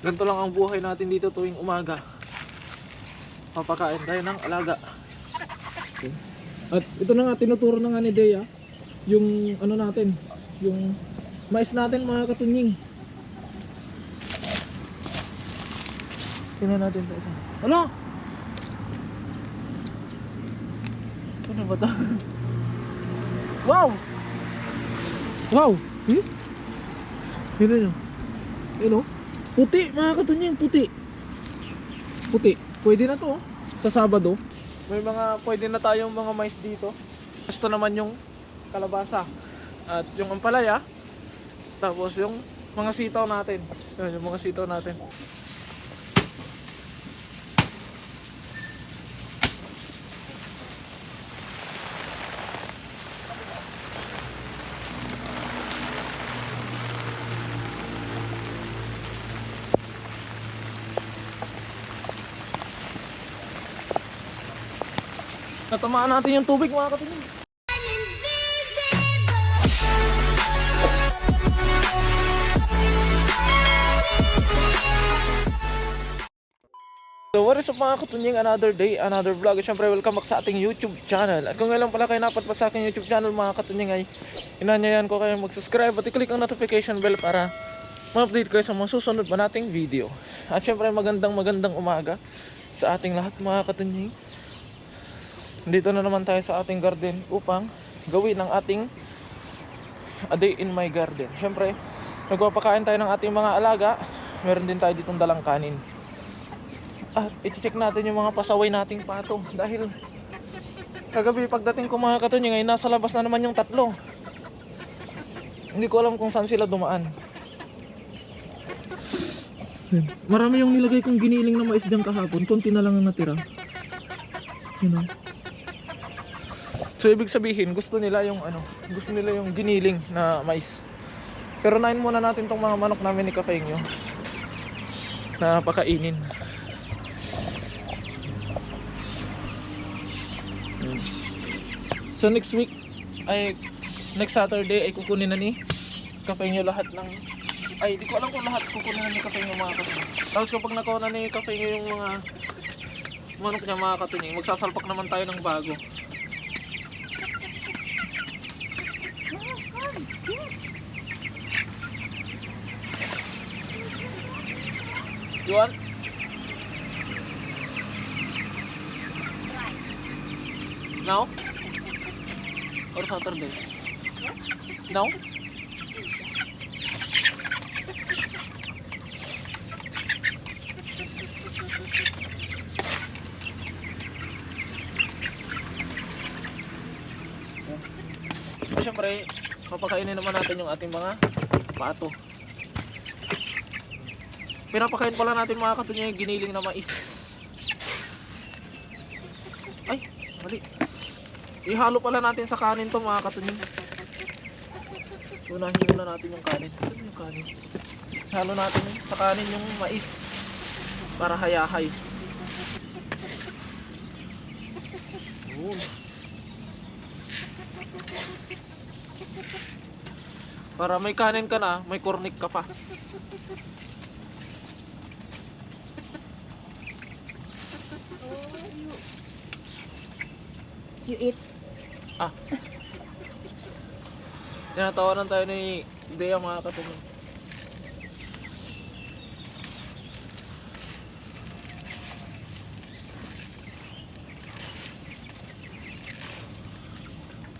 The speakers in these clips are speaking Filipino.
Ganito lang ang buhay natin dito tuwing umaga. Papakain tayo ng alaga. Okay. At ito na nga, tinuturo na nga ni Dea yung ano natin, yung mais natin mga katunying. Tingnan natin ito isa. Ano? Ano ba ito? Wow! Wow! Tingnan nyo. Yun o. Puti mga katunying, puti. Puti. Pwede na to sa Sabado. May mga pwede na tayong mga mais dito. Gusto naman yung kalabasa at yung ampalaya. Tapos yung mga sitaw natin. Yung mga sitaw natin. Natamaan natin yung tubig mga katingin. So what is up mga katunying, another day, another vlog. At syempre welcome back sa ating YouTube channel. At kung ngayon pala kayo napadpa sa aking YouTube channel mga katunying, ay inanyayan ko kayo mag-subscribe at i-click ang notification bell para ma-update kayo sa mga susunod pa nating video. At syempre magandang umaga sa ating lahat mga katunying. Dito na naman tayo sa ating garden upang gawin ang ating a day in my garden. Syempre nagpapakain tayo ng ating mga alaga. Meron din tayo ditong dalang kanin. At i-check natin yung mga pasaway nating pato. Dahil kagabi pagdating ko mga katunying ay nasa labas na naman yung tatlo. Hindi ko alam kung saan sila dumaan. Marami yung nilagay kong giniling na mais dyan kahapon. Konti na lang ang natira. You know? So ibig sabihin gusto nila yung gusto nila yung giniling na mais. Pero nain muna natin tong mga manok namin ni Kafengyo na pakainin. So next week ay next Saturday ay kukunin na ni Kafengyo lahat ng di ko alam kung lahat kukunin na ni Kafengyo mga katunying. Tapos kapag nakuha na ni Kafengyo yung mga manok niya mga katunying, magsasalpak naman tayo ng bago. You want? Now? Or Saturday? Now? Siyempre, papakainin naman natin yung ating mga pato. Pinapakain pala natin mga katunying yung giniling na mais. Ay, mali. Ihalo pala natin sa kanin to mga katunying. Unahin muna natin yung kanin. Ano yung kanin? Ihalo natin sa kanin yung mais para hayahay. Para may kanin ka na, may kornik ka pa. You eat? Tinatawanan tayo ni Dea mga katunying.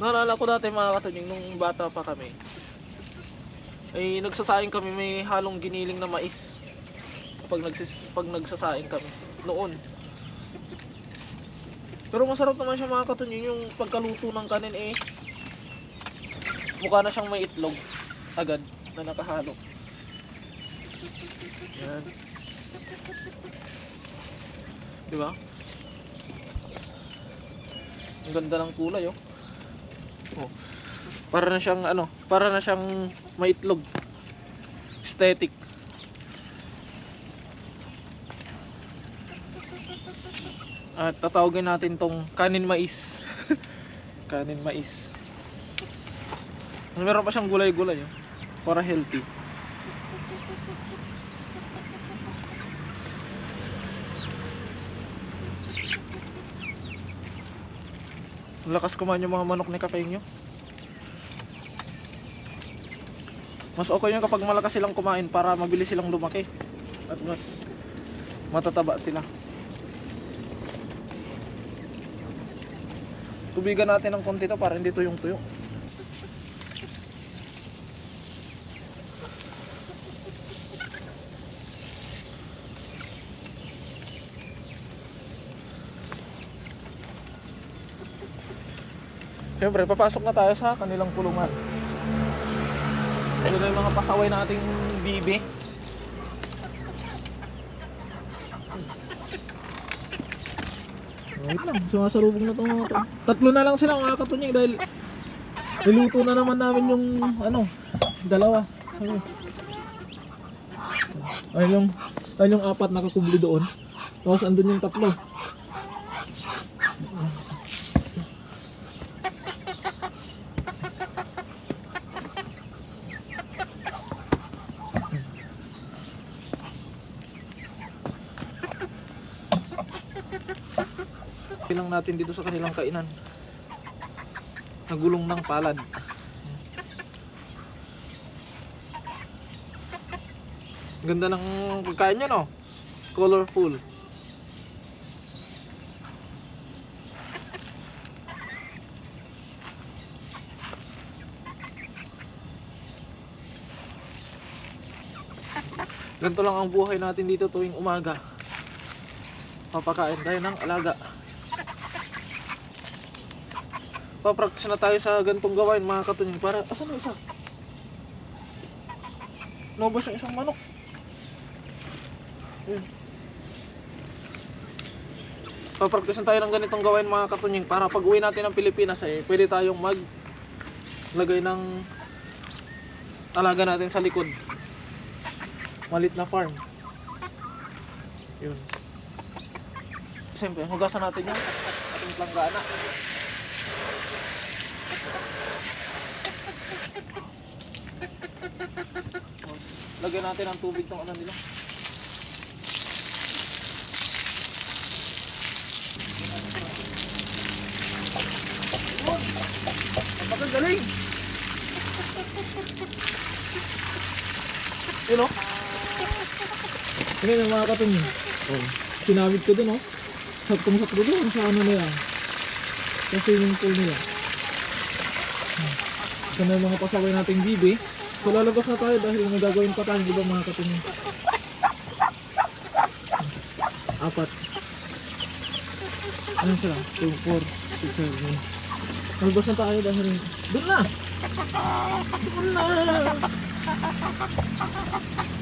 Naalala ko dati mga katunying nung bata pa kami, ay nagsasaing kami, may halong giniling na mais pag nagsasaing kami noon. Pero masarap naman siya mga katunying, yung pagkaluto ng kanin mukha na siyang may itlog agad na nakahalo. Yan. Diba? Ang ganda ng kulay oh. Para na siyang may itlog. Aesthetic. At tatawagin natin tong kanin mais. Kanin mais. Meron pa siyang gulay-gulay para healthy. Lakas kumain yung mga manok ni Kapengyo. Mas okay yun kapag malakas silang kumain para mabilis silang lumaki at mas matataba sila. Tubigan natin ng konti to para hindi tuyong-tuyo. Siyempre, papasok na tayo sa kanilang kulungan. Ito na yung mga pasaway nating bibi. Wait lang, sumasalubong na itong mga to. Tatlo na lang sila mga katunying dahil niluto na naman namin yung dalawa. Ayun yung apat nakakubli doon. Tapos andun yung tatlo. Lang natin dito sa kanilang kainan. Nagulong ng palad. Ganda ng pagkain niya, no? Colorful. Ganito lang ang buhay natin dito tuwing umaga. Papakain tayo ng alaga. Papractice na tayo sa ganitong gawain mga katunying para asan na isa? Nobas yung isang manok. Ayun. Papractice na tayo ng ganitong gawain mga katunying para pag uwi natin ng Pilipinas pwede tayong maglagay ng alaga natin sa likod. Malit na farm. Yun. Siyempre, hugasan natin yung ating planggana. Lagyan natin ang tubig ng ano nila. Magagaling! Yun o. Tingnan yung mga katunying. Sinabit ko dun o. Saktong doon sa ano nila. Sa swimming pool nila. Ito na yung mga pasaway nating bibi. So lalabas na tayo dahil may gagawin pa tayo, di ba mga katunying? Apat. Ano sila? 2, 4, 6, 7. Lalabas na tayo dahil doon na! Doon na!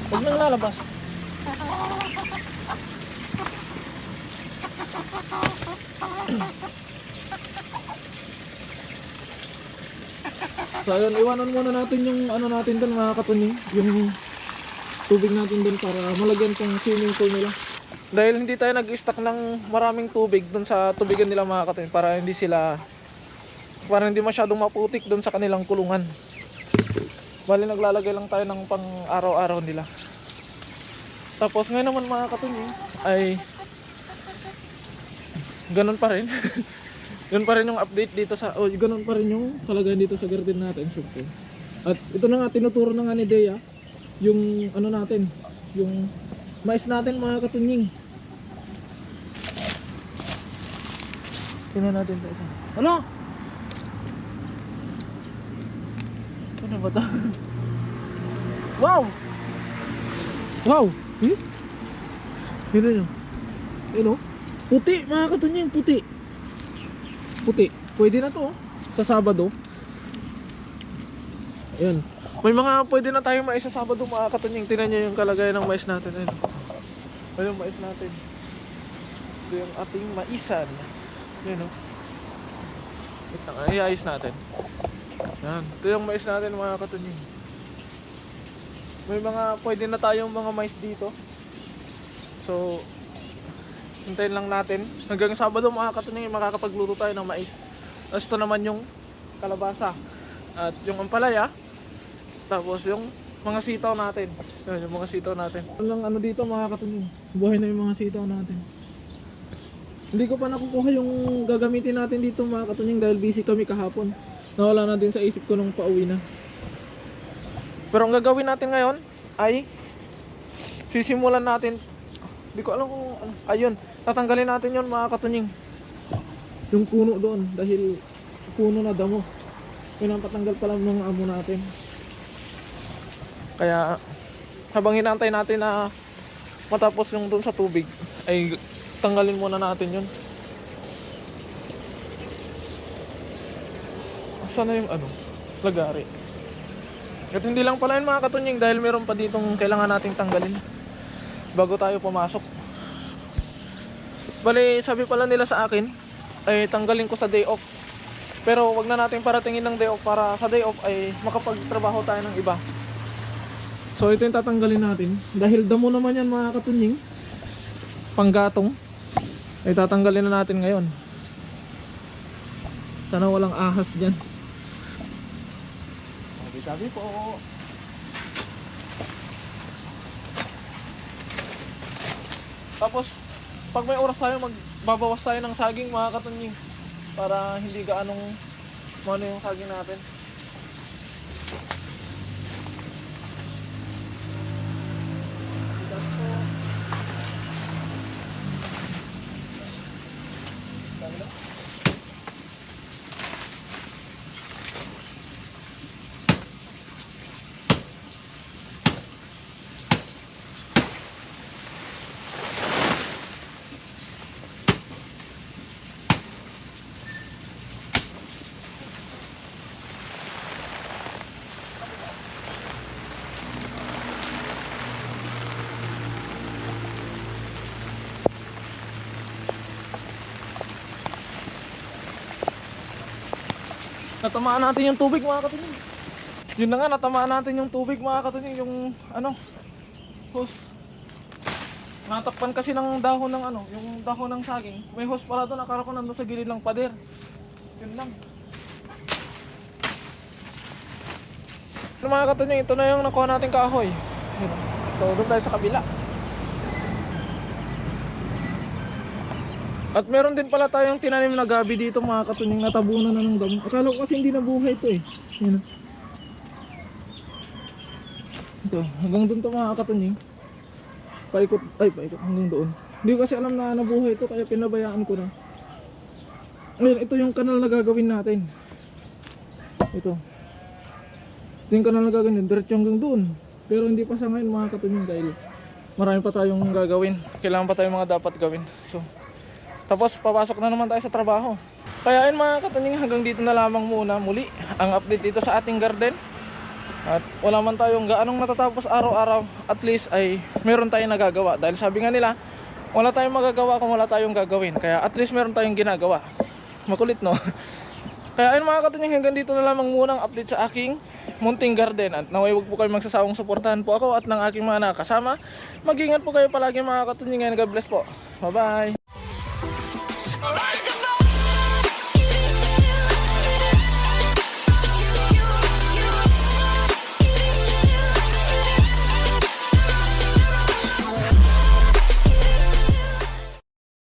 Huwag nang lalabas. So ayun, iwanan muna natin yung ano natin doon mga katunying, yung tubig natin doon para malagyan tong swimming pool nila. Dahil hindi tayo nag-stock ng maraming tubig doon sa tubigan nila mga katunying para hindi masyadong maputik doon sa kanilang kulungan. Bali naglalagay lang tayo ng pang araw-araw nila. Tapos ngayon naman mga katunying ay ganun pa rin. Yun pa rin yung update dito sa ganun pa rin yung kalagayan dito sa garden natin, syempre. At ito na nga tinuturo na nga ni Dea yung ano natin, yung mais natin mga katunying. Tingnan natin ito isa. Ano? Ano ba ito? Wow! Wow! Yun. Yun o. Puti mga katunying, puti. Pwede na to sa Sabado. Ayan. May mga pwede na tayong mais sa Sabado mga katunying. Tingnan nyo yung kalagayan ng mais natin. Ayan. Ayan yung mais natin. Ito yung ating maisan. Ayan o. Iayos natin. Ayan. Ito yung mais natin mga katunying. May mga pwede na tayong mga mais dito. So hintayin lang natin hanggang Sabado mga katunying makakapagluto tayo ng mais. Tapos ito naman yung kalabasa at yung ampalaya. Tapos yung mga sitaw natin. Yung mga sitaw natin. Walang ano dito mga katunying. Buhay na yung mga sitaw natin. Hindi ko pa nakukuha yung gagamitin natin dito mga katunying dahil busy kami kahapon. Nawala na din sa isip ko nung pauwi na. Pero ang gagawin natin ngayon ay sisimulan natin. Hindi ko alam kung ano. Ayun, tatanggalin natin yon mga katunying. Yung puno doon dahil puno na damo. Yun ang patanggal pa lang ng amo natin. Kaya habang hinantay natin na matapos yung doon sa tubig ay tanggalin muna natin yun. Saan na yung ano? Lagari. At hindi lang pala yun mga katunying dahil meron pa ditong kailangan nating tanggalin bago tayo pumasok. Bali sabi pala nila sa akin ay tanggalin ko sa day off. Pero wag na natin paratingin ng day off para sa day off ay makapagtrabaho tayo ng iba. So ito yung tatanggalin natin dahil damo naman yan mga katunying. Panggatong ay tatanggalin na natin ngayon. Sana walang ahas dyan. Sabi po. Tapos pag may oras tayo magbabawas tayo ng saging mga katunying para hindi gaanong ano yung saging natin. Natamaan natin yung tubig mga katunying. Yun na nga, natamaan natin yung tubig mga katunying. Yung ano, hose. Natakpan kasi ng dahon ng ano, yung dahon ng saging. May hose pala doon, akala ko nandun sa gilid ng pader. Yun lang. Mga katunying, ito na yung nakuha natin kahoy. Yun. So doon tayo sa kabila. At meron din pala tayong tinanim na gabi dito mga katunying, natabunan na ng damo. Akala ko kasi hindi nabuhay ito eh. Yan. Ito, hanggang doon to mga katunying. Paikot hanggang doon. Hindi ko kasi alam na nabuhay ito kaya pinabayaan ko na. Ngayon, ito yung kanal na gagawin natin. Ito yung kanal na gagawin, diretso hanggang doon. Pero hindi pa sa ngayon mga katunying dahil marami pa tayong gagawin. Kailangan pa tayong mga dapat gawin. So tapos papasok na naman tayo sa trabaho. Kaya yun mga katunying, hanggang dito na lamang muna muli ang update dito sa ating garden. At wala man tayong gaanong natatapos araw-araw, at least ay meron tayong nagagawa. Dahil sabi nga nila, wala tayong magagawa kung wala tayong gagawin. Kaya at least meron tayong ginagawa. Makulit no? Kaya yun mga katunying, hanggang dito na lamang muna ang update sa aking munting garden. At naway wag po kayo magsasawang suportahan po ako at ng aking mga nakasama. Mag-ingat po kayo palagi mga katunying. God bless po. Bye bye.